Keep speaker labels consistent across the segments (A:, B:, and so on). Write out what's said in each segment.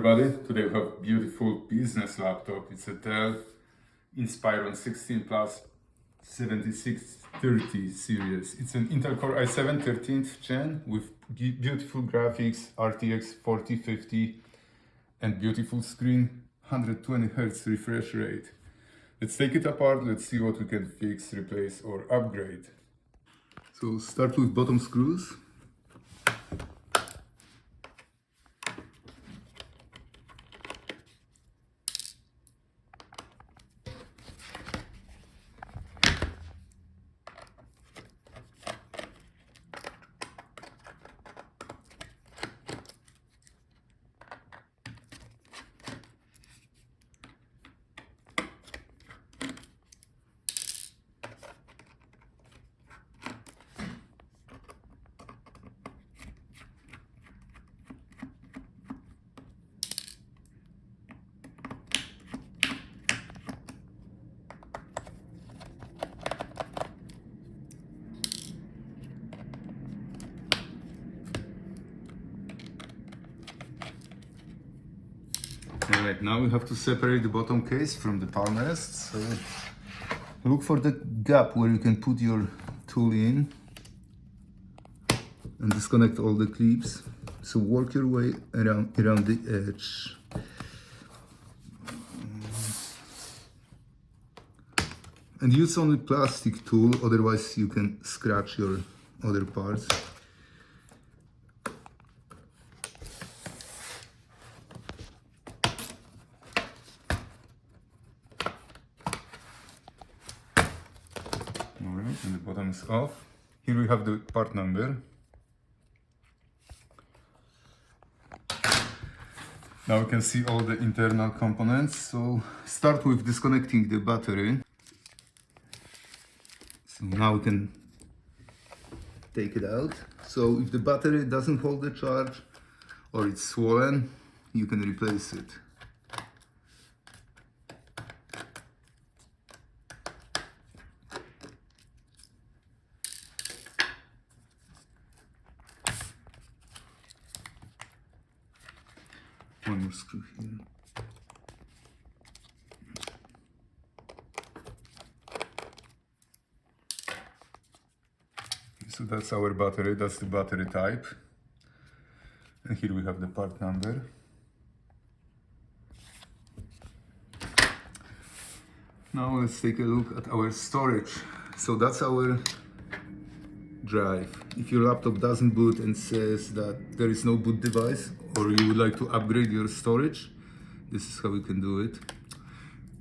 A: everybody. Today we have beautiful business laptop. It's a Dell Inspiron 16 Plus 7630 series. It's an Intel Core i7 13th gen with beautiful graphics, RTX 4050 and beautiful screen, 120 Hz refresh rate. Let's take it apart, let's see what we can fix, replace or upgrade. So start with bottom screws. Alright, now we have to separate the bottom case from the Palmrest. So look for the gap where you can put your tool in and disconnect all the clips. So work your way around the edge. And use only plastic tool, otherwise you can scratch your other parts. Alright, and the bottom is off. Here we have the part number. Now we can see all the internal components. So start with disconnecting the battery. So now we can take it out. So if the battery doesn't hold the charge or it's swollen, you can replace it. One more screw here. So that's our battery, that's the battery type. And here we have the part number. Now let's take a look at our storage. So that's our drive. If your laptop doesn't boot and says that there is no boot device, or you would like to upgrade your storage, this is how we can do it.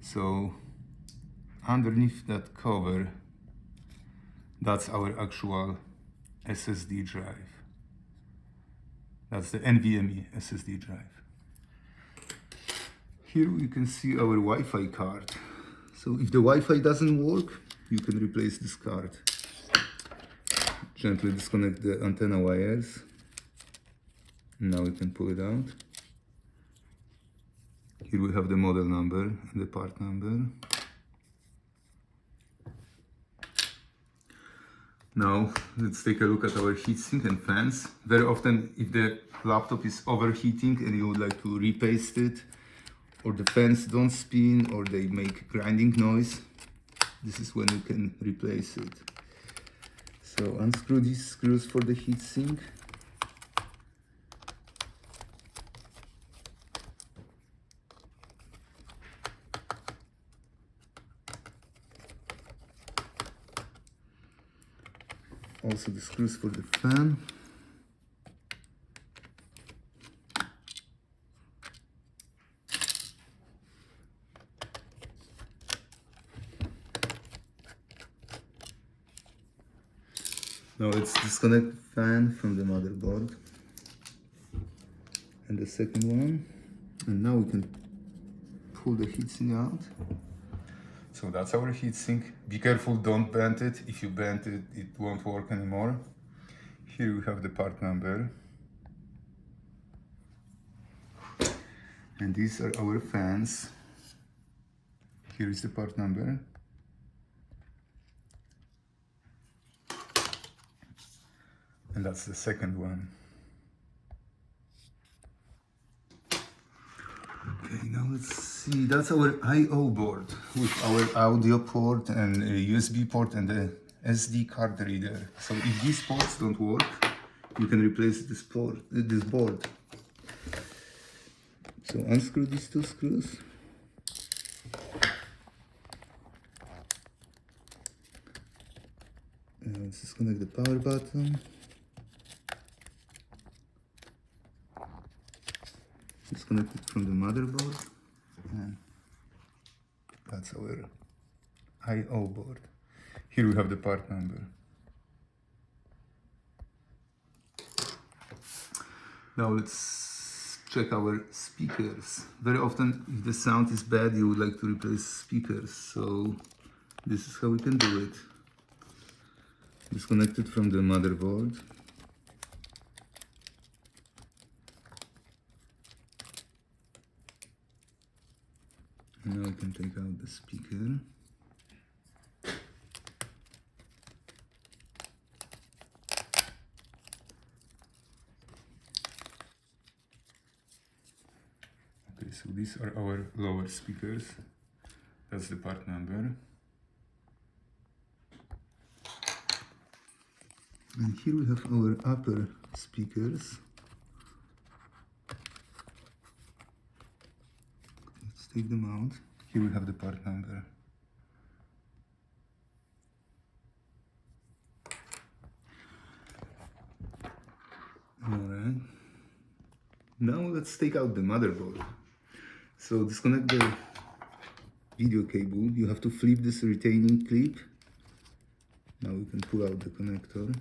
A: So underneath that cover, that's our actual SSD drive. That's the NVMe SSD drive. Here we can see our Wi-Fi card. So if the Wi-Fi doesn't work, you can replace this card. Gently disconnect the antenna wires. Now we can pull it out. Here we have the model number and the part number. Now let's take a look at our heatsink and fans. Very often if the laptop is overheating and you would like to repaste it, or the fans don't spin or they make grinding noise, this is when you can replace it. So unscrew these screws for the heatsink. Also the screws for the fan. Now let's disconnect the fan from the motherboard. And the second one. And now we can pull the heatsink out. So that's our heatsink. Be careful, don't bend it. If you bend it, it won't work anymore. Here we have the part number. And these are our fans. Here is the part number. And that's the second one. let's see, that's our I/O board with our audio port and a USB port and a SD card reader. So if these ports don't work, you can replace this board. So unscrew these two screws. And let's disconnect the power button. Disconnect it from the motherboard. And that's our I/O board. Here we have the part number. Now let's check our speakers. Very often, if the sound is bad, you would like to replace speakers. So this is how we can do it. Disconnect it from the motherboard. And now I can take out the speaker. Okay, so these are our lower speakers. That's the part number. And here we have our upper speakers. Let's take them out. Here we have the part number. Alright. Now let's take out the motherboard. So disconnect the video cable. You have to flip this retaining clip. Now we can pull out the connector.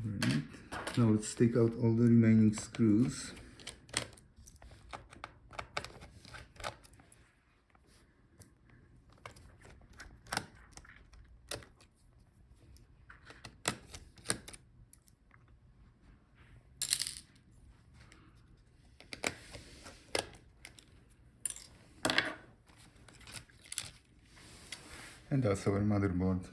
A: Right. Now let's take out all the remaining screws. And that's our motherboard.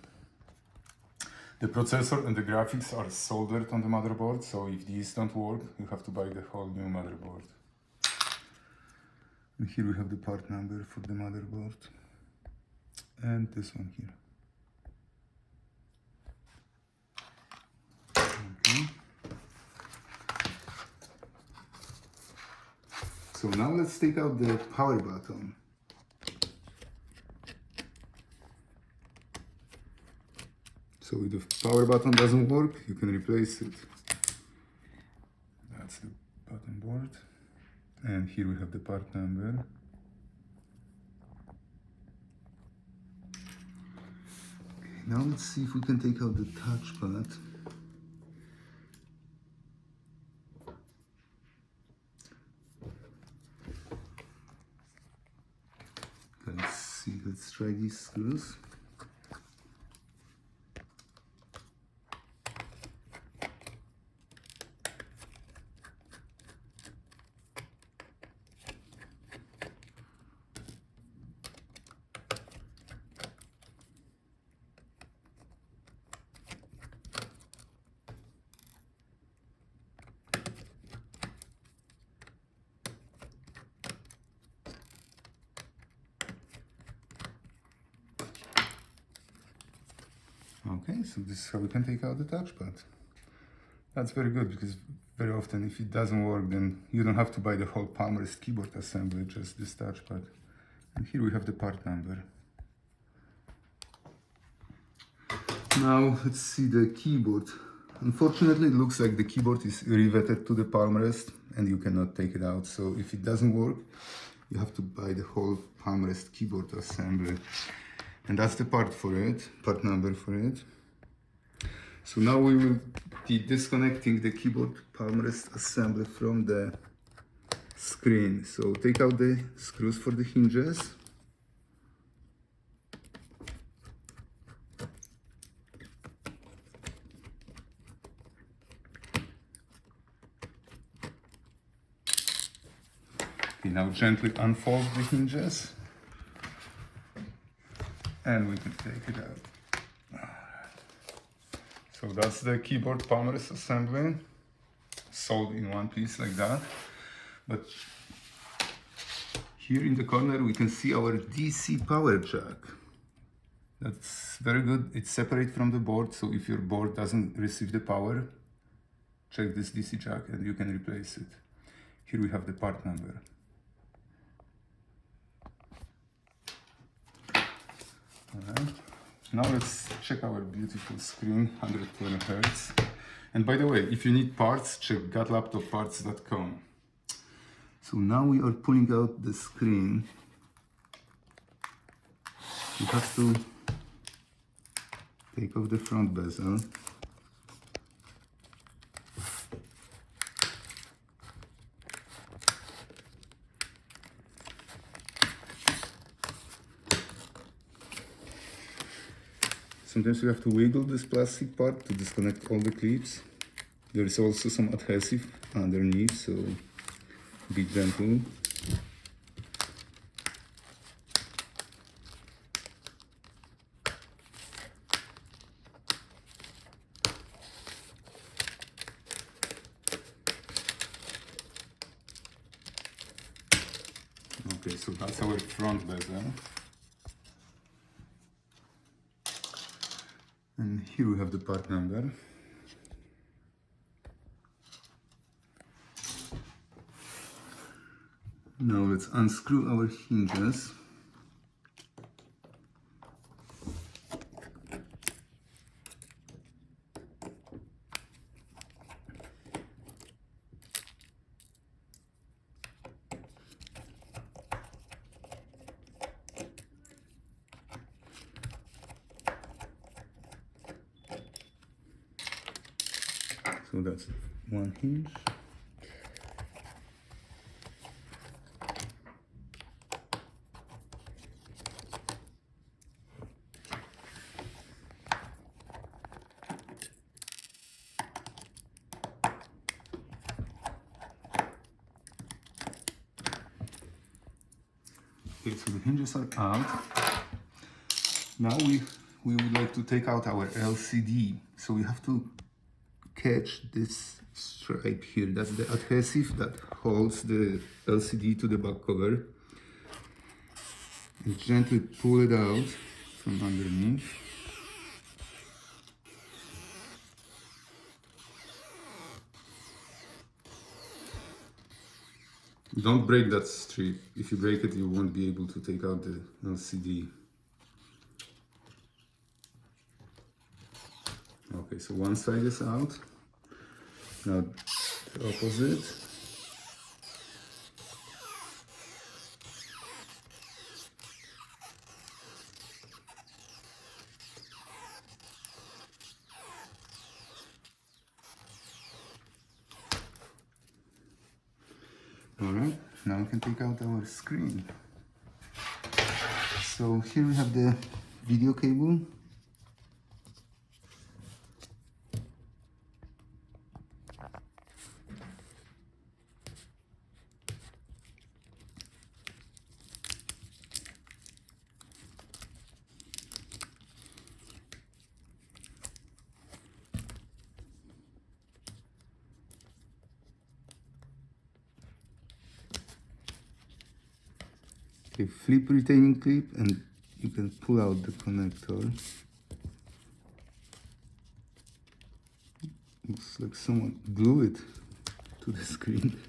A: The processor and the graphics are soldered on the motherboard, so if these don't work, you have to buy the whole new motherboard. And here we have the part number for the motherboard. And this one here. Okay. So now let's take out the power button. So if the power button doesn't work, you can replace it. That's the button board. And here we have the part number. Okay, now let's see if we can take out the touchpad. Let's see, let's try these screws. Okay, so this is how we can take out the touchpad. That's very good because very often if it doesn't work, then you don't have to buy the whole Palmrest keyboard assembly, just this touchpad. And here we have the part number. Now let's see the keyboard. Unfortunately, it looks like the keyboard is riveted to the Palmrest and you cannot take it out. So if it doesn't work, you have to buy the whole Palmrest keyboard assembly. And that's the part for it, part number for it. So now we will be disconnecting the keyboard Palmrest assembly from the screen. So take out the screws for the hinges. Okay, now gently unfold the hinges and we can take it out. Alright. So that's the keyboard Palmrest assembly, sold in one piece like that. But here in the corner we can see our DC power jack. That's very good. It's separate from the board, so if your board doesn't receive the power, check this DC jack and you can replace it. Here we have the part number. Alright, now let's check our beautiful screen, 120 Hz. And by the way, if you need parts, check gotlaptopparts.com. So now we are pulling out the screen. You have to take off the front bezel. Sometimes you have to wiggle this plastic part to disconnect all the clips. There is also some adhesive underneath, so be gentle. Okay, so that's our front bezel. And here we have the part number. Now let's unscrew our hinges. So that's one hinge. Okay, so the hinges are out. Now we would like to take out our LCD. So we have to catch this stripe here. That's the adhesive that holds the LCD to the back cover. And gently pull it out from underneath. Don't break that strip. If you break it, you won't be able to take out the LCD. Okay, so one side is out. Now the opposite. Alright, now we can take out our screen. So here we have the video cable. Okay, flip retaining clip and you can pull out the connector. Looks like someone glued it to the screen.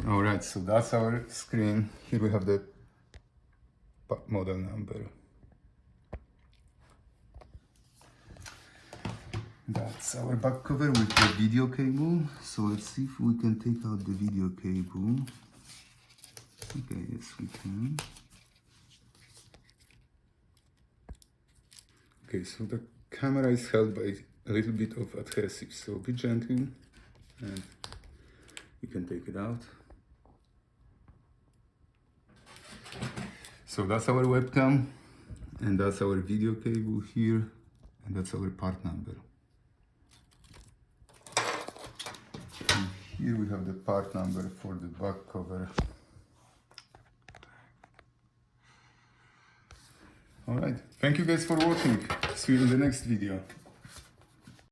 A: Alright, so that's our screen. Here we have the model number. That's our back cover with the video cable. So let's see if we can take out the video cable. Okay, yes we can. Okay, so the camera is held by a little bit of adhesive, so be gentle and you can take it out. So that's our webcam and that's our video cable here and that's our part number. And Here we have the part number for the back cover. Alright, thank you guys for watching. See you in the next video.